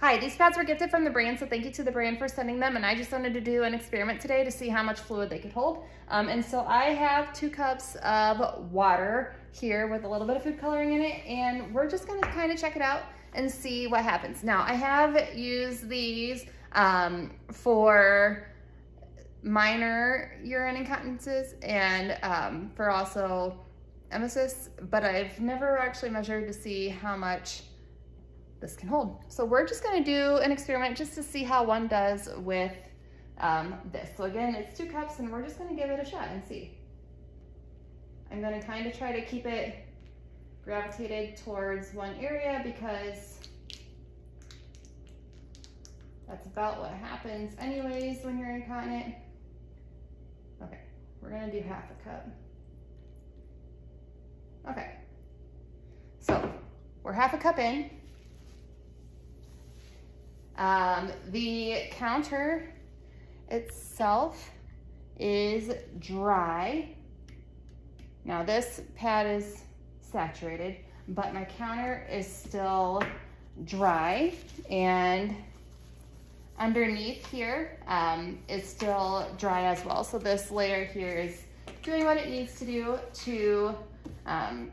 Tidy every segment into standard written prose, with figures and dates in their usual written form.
Hi, these pads were gifted from the brand, so thank you to the brand for sending them, and I just wanted to do an experiment today to see how much fluid they could hold. And so I have 2 cups of water here with a little bit of food coloring in it, and we're just gonna kind of check it out and see what happens. Now, I have used these for minor urine incontinences and for also MKISS, but I've never actually measured to see how much this can hold. So we're just gonna do an experiment just to see how one does with this. So again, it's 2 cups and we're just gonna give it a shot and see. I'm gonna kind of try to keep it gravitated towards one area because that's about what happens anyways when you're incontinent. Okay, we're gonna do half a cup. Okay, so we're half a cup in. The counter itself is dry. Now this pad is saturated, but my counter is still dry, and underneath here is still dry as well. So this layer here is doing what it needs to do to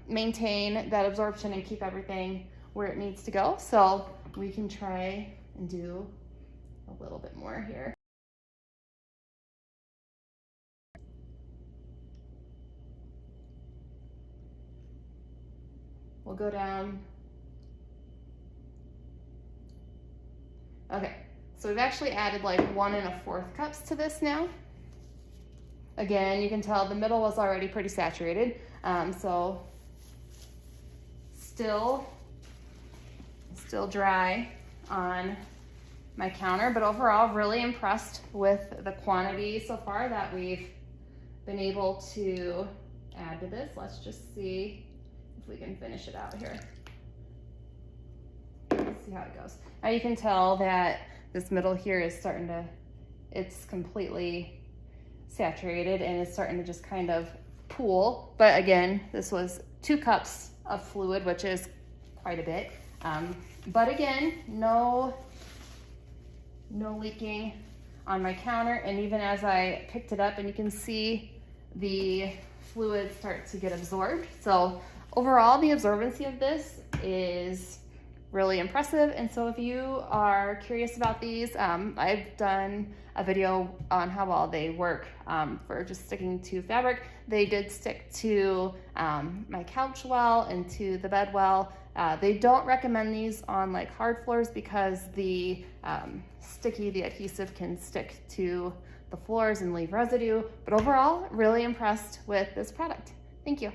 maintain that absorption and keep everything where it needs to go. So we can try and do a little bit more here. We'll go down. Okay, so we've actually added like 1 1/4 cups to this now. Again, you can tell the middle was already pretty saturated. So still dry on my counter, but overall really impressed with the quantity so far that we've been able to add to this. Let's just see if we can finish it out here. Let's see how it goes. Now you can tell that this middle here is starting to, it's completely saturated and it's starting to just kind of pool. But again, this was 2 cups of fluid, which is quite a bit. But again, no leaking on my counter. And even as I picked it up, and you can see the fluid start to get absorbed. So overall, the absorbency of this is really impressive. And so if you are curious about these, I've done a video on how well they work for just sticking to fabric. They did stick to my couch well and to the bed well. They don't recommend these on like hard floors because the adhesive can stick to the floors and leave residue. But overall, really impressed with this product. Thank you.